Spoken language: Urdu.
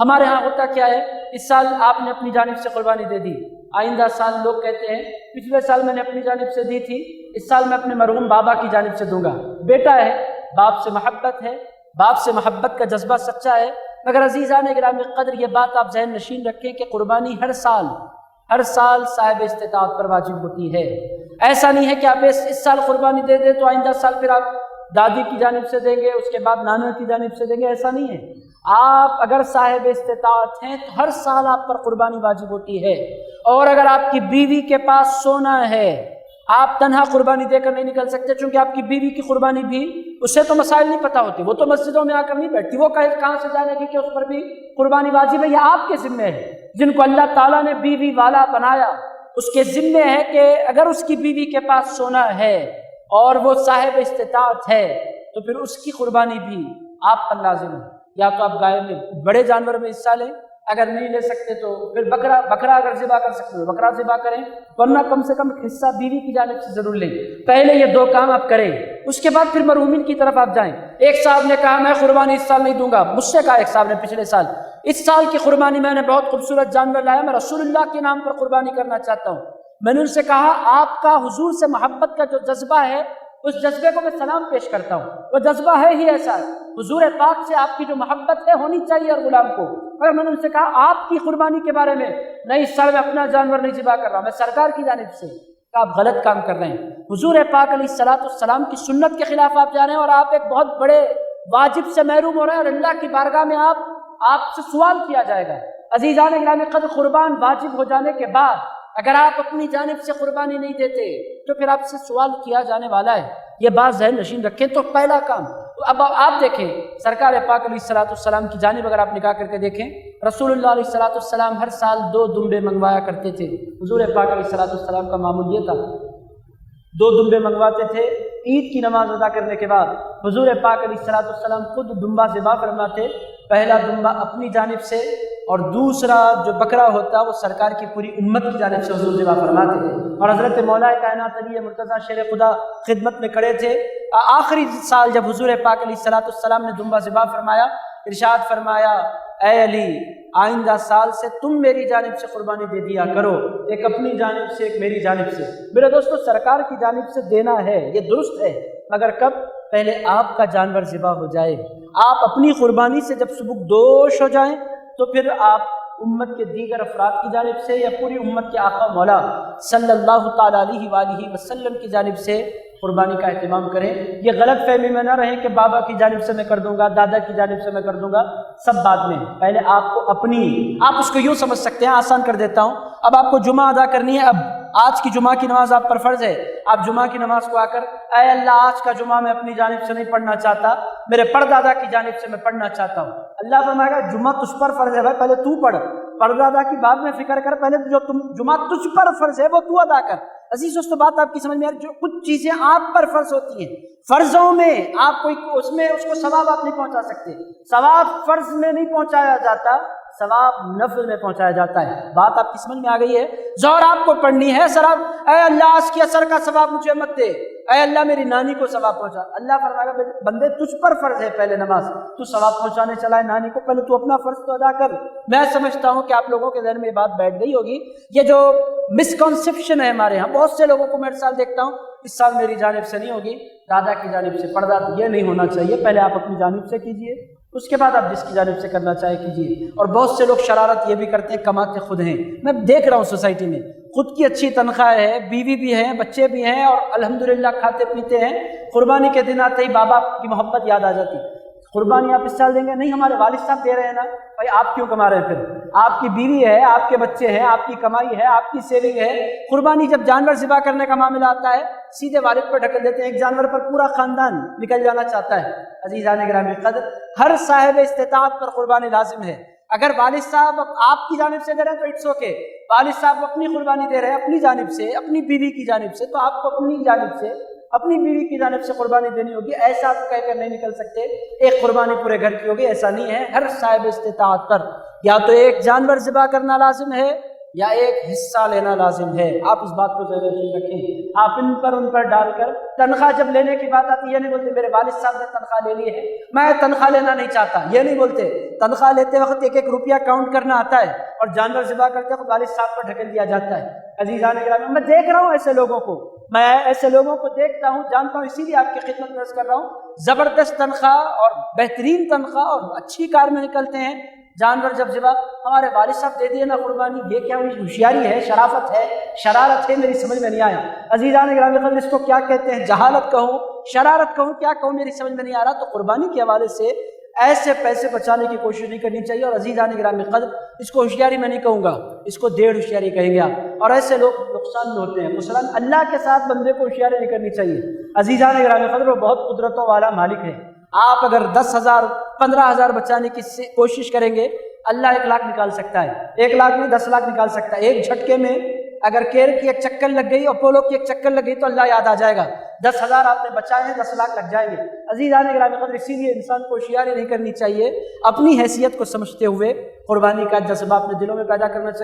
ہمارے ہاں ہوتا کیا ہے، اس سال آپ نے اپنی جانب سے قربانی دے دی، آئندہ سال لوگ کہتے ہیں پچھلے سال میں نے اپنی جانب سے دی تھی، اس سال میں اپنے مرحوم بابا کی جانب سے دوں گا۔ بیٹا ہے، باپ سے محبت ہے، باپ سے محبت کا جذبہ سچا ہے، مگر عزیزان گرامی قدر یہ بات آپ ذہن نشین رکھیں کہ قربانی ہر سال صاحب استطاعت پر واجب ہوتی ہے۔ ایسا نہیں ہے کہ آپ اس سال قربانی دے دیں تو آئندہ سال پھر آپ دادی کی جانب سے دیں گے، اس کے بعد نانا کی جانب سے دیں گے، ایسا نہیں ہے۔ آپ اگر صاحب استطاعت ہیں تو ہر سال آپ پر قربانی واجب ہوتی ہے۔ اور اگر آپ کی بیوی کے پاس سونا ہے، آپ تنہا قربانی دے کر نہیں نکل سکتے، چونکہ آپ کی بیوی کی قربانی بھی اسے تو مسائل نہیں پتہ ہوتی، وہ تو مسجدوں میں آ کر نہیں بیٹھتی، وہ کہاں سے جانے گی کہ اس پر بھی قربانی واجب ہے۔ یہ آپ کے ذمہ ہے، جن کو اللہ تعالیٰ نے بیوی والا بنایا اس کے ذمہ ہے کہ اگر اس کی بیوی کے پاس سونا ہے اور وہ صاحب استطاعت ہے تو پھر اس کی قربانی بھی آپ پر لازم ہے۔ یا تو آپ گائے میں بڑے جانور میں حصہ لیں، اگر نہیں لے سکتے تو پھر بکرا اگر ذبح کر سکتے ہو بکرا ذبح کریں، ورنہ کم سے کم حصہ بیوی کی جانب سے ضرور لیں۔ پہلے یہ دو کام آپ کریں، اس کے بعد پھر مرحومین کی طرف آپ جائیں۔ ایک صاحب نے کہا میں قربانی اس سال نہیں دوں گا، مجھ سے کہا ایک صاحب نے پچھلے سال، اس سال کی قربانی میں نے بہت خوبصورت جانور لایا، میں رسول اللہ کے نام پر قربانی کرنا چاہتا ہوں۔ میں نے ان سے کہا آپ کا حضور سے محبت کا جو جذبہ ہے اس جذبے کو میں سلام پیش کرتا ہوں، وہ جذبہ ہے ہی ایسا، حضور پاک سے آپ کی جو محبت ہے ہونی چاہیے ہر غلام کو۔ اور میں نے ان سے کہا آپ کی قربانی کے بارے میں نہیں، اس سال میں اپنا جانور نہیں ذبح کر رہا، میں سرکار کی جانب سے، کہ آپ غلط کام کر رہے ہیں، حضور پاک علیہ السلام کی سنت کے خلاف آپ جا رہے ہیں، اور آپ ایک بہت بڑے واجب سے محروم ہو رہے ہیں، اور اللہ کی بارگاہ میں آپ سے سوال کیا جائے گا۔ عزیزان گرامی قدر، قربان واجب ہو جانے کے بعد اگر آپ اپنی جانب سے قربانی نہیں دیتے تو پھر آپ سے سوال کیا جانے والا ہے، یہ بات ذہن نشین رکھیں۔ تو پہلا کام، اب آپ دیکھیں سرکار پاک علیہ السلام کی جانب اگر آپ نگاہ کر کے دیکھیں، رسول اللہ علیہ السلام ہر سال 2 دمبے منگوایا کرتے تھے۔ حضور پاک علیہ السلام کا معمول یہ تھا، 2 دمبے منگواتے تھے۔ عید کی نماز ادا کرنے کے بعد حضور پاک علیہ السلام خود دمبا ذبح فرماتے، پہلا دمبا اپنی جانب سے اور دوسرا جو بکرا ہوتا وہ سرکار کی پوری امت کی جانب سے حضور ذبح فرماتے تھے۔ اور حضرت مولا کائنات علی مرتضیٰ شیر خدا خدمت میں کھڑے تھے۔ آخری سال جب حضور پاک علیہ السلام نے دمبا ذبح فرمایا، ارشاد فرمایا اے علی آئندہ سال سے تم میری جانب سے قربانی دے دیا کرو، ایک اپنی جانب سے ایک میری جانب سے۔ میرے دوستو سرکار کی جانب سے دینا ہے، یہ درست ہے، مگر کب؟ پہلے آپ کا جانور ذبح ہو جائے، آپ اپنی قربانی سے جب سبکدوش ہو جائیں تو پھر آپ امت کے دیگر افراد کی جانب سے یا پوری امت کے آقا مولا صلی اللہ تعالیٰ علیہ وآلہ وسلم کی جانب سے قربانی کا اہتمام کریں۔ یہ غلط فہمی میں نہ رہیں کہ بابا کی جانب سے میں کر دوں گا، دادا کی جانب سے میں کر دوں گا، سب بعد میں۔ پہلے آپ کو آپ اس کو یوں سمجھ سکتے ہیں، آسان کر دیتا ہوں، اب آپ کو جمعہ ادا کرنی ہے، اب آج کی جمعہ کی نماز آپ پر فرض ہے، آپ جمعہ کی نماز کو آ کر اے اللہ آج کا جمعہ میں اپنی جانب سے نہیں پڑھنا چاہتا، میرے پردادا کی جانب سے میں پڑھنا چاہتا ہوں۔ اللہ فرمائے گا جمعہ تجھ پر فرض ہے بھائی، پہلے تو پڑھ، پردادا کی بعد میں فکر کر، پہلے جو جمعہ تجھ پر فرض ہے وہ تو ادا کر۔ عزیز دوستو بات آپ کی سمجھ میں آ رہی؟ جو کچھ چیزیں آپ پر فرض ہوتی ہیں، فرضوں میں آپ کوئی اس کو ثواب آپ نہیں پہنچا سکتے، ثواب فرض میں نہیں پہنچایا جاتا، ثواب نفل میں پہنچایا جاتا ہے۔ بات آپ کی سمجھ میں آ گئی ہے؟ ظہر آپ کو پڑھنی ہے، سر اے اللہ آج کی اثر کا ثواب مجھے مت دے، اے اللہ میری نانی کو ثواب پہنچا۔ اللہ فرمائے گا بندے تجھ پر فرض ہے پہلے نماز، تو ثواب پہنچانے چلا ہے نانی کو، پہلے تو اپنا فرض تو ادا کر۔ میں سمجھتا ہوں کہ آپ لوگوں کے ذہن میں یہ بات بیٹھ گئی ہوگی۔ یہ جو مسکنسیپشن ہے ہمارے ہاں، بہت سے لوگوں کو میں ہر سال دیکھتا ہوں اس سال میری جانب سے نہیں ہوگی، دادا کی جانب سے، پردادا، یہ نہیں ہونا چاہیے، پہلے آپ اپنی جانب سے کیجئے، اس کے بعد آپ جس کی جانب سے کرنا چاہے کیجئے۔ اور بہت سے لوگ شرارت یہ بھی کرتے ہیں، کماتے خود ہیں، میں دیکھ رہا ہوں سوسائٹی میں، خود کی اچھی تنخواہ ہے، بیوی بھی ہے، بچے بھی ہیں، اور الحمدللہ کھاتے پیتے ہیں، قربانی کے دن آتے ہی بابا کی محبت یاد آ جاتی۔ قربانی آپ اس سال دیں گے؟ نہیں، ہمارے والد صاحب دے رہے ہیں نا۔ بھائی آپ کیوں کما رہے ہیں پھر؟ آپ کی بیوی ہے، آپ کے بچے ہیں، آپ کی کمائی ہے، آپ کی سیونگ ہے۔ قربانی جب جانور ذبح کرنے کا معاملہ آتا ہے سیدھے والد پر ڈھکل دیتے ہیں، ایک جانور پر پورا خاندان نکل جانا چاہتا ہے۔ عزیزان گرامی قدر، ہر صاحب استطاعت پر قربانی لازم ہے۔ اگر والد صاحب آپ کی جانب سے دے رہے ہیں تو اٹس اوکے، والد صاحب اپنی قربانی دے رہے ہیں اپنی جانب سے، اپنی بیوی کی جانب سے، تو آپ کو اپنی جانب سے، اپنی بیوی کی جانب سے قربانی دینی ہوگی۔ ایسا آپ کہہ کر نہیں نکل سکتے ایک قربانی پورے گھر کی ہوگی، ایسا نہیں ہے۔ ہر صاحب استطاعت پر یا تو ایک جانور ذبح کرنا لازم ہے یا ایک حصہ لینا لازم ہے۔ آپ اس بات کو ذہن میں رکھیں۔ آپ ان پر ڈال کر تنخواہ جب لینے کی بات آتی ہے، یہ نہیں بولتے میرے والد صاحب نے تنخواہ لے لی ہے میں تنخواہ لینا نہیں چاہتا، یہ نہیں بولتے۔ تنخواہ لیتے وقت ایک ایک روپیہ کاؤنٹ کرنا آتا ہے، اور جانور ذبح کرتے وقت والد صاحب پر ڈھکیل دیا جاتا ہے۔ عزیزان گرامی، میں دیکھ رہا ہوں ایسے لوگوں کو، میں ایسے لوگوں کو دیکھتا ہوں، جانتا ہوں، اسی لیے آپ کی خدمت میں عرض کر رہا ہوں، زبردست تنخواہ اور بہترین تنخواہ اور اچھی کار میں نکلتے ہیں، جانور جب ذبح ہمارے والد صاحب دے دیے نا قربانی، یہ کیا ہوشیاری ہے، شرافت ہے، شرارت ہے، میری سمجھ میں نہیں آیا۔ عزیزان گرامی قدر، اس کو کیا کہتے ہیں؟ جہالت کہوں، شرارت کہوں، کیا کہوں، میری سمجھ میں نہیں آ رہا۔ تو قربانی کے حوالے سے ایسے پیسے بچانے کی کوشش نہیں کرنی چاہیے، اور عزیزان گرامی قدر، اس کو ہوشیاری میں نہیں کہوں گا، اس کو ڈیڑھ ہوشیاری کہیں گے آپ، اور ایسے لوگ نقصان میں ہوتے ہیں۔ مثلاً اللہ کے ساتھ بندے کو ہوشیاری نہیں کرنی چاہیے۔ عزیزان گرامی قدر، وہ بہت قدرتوں والا مالک ہے۔ آپ اگر 10,000 15,000 بچانے کی کوشش کریں گے، اللہ 1 لاکھ نکال سکتا ہے، 1 لاکھ نہیں 10 لاکھ نکال سکتا ہے۔ ایک جھٹکے میں اگر کیئر کی ایک چکر لگ گئی، اپولو کی ایک چکر لگ گئی، تو اللہ یاد آ جائے گا۔ 10,000 آپ نے بچائے ہیں، 10 لاکھ لگ جائیں گے۔ عزیزان گرامی قدر، اسی لیے انسان کو ہوشیاری نہیں کرنی چاہیے، اپنی حیثیت کو سمجھتے ہوئے قربانی کا جذبہ اپنے دلوں میں پیدا کرنا چاہیے۔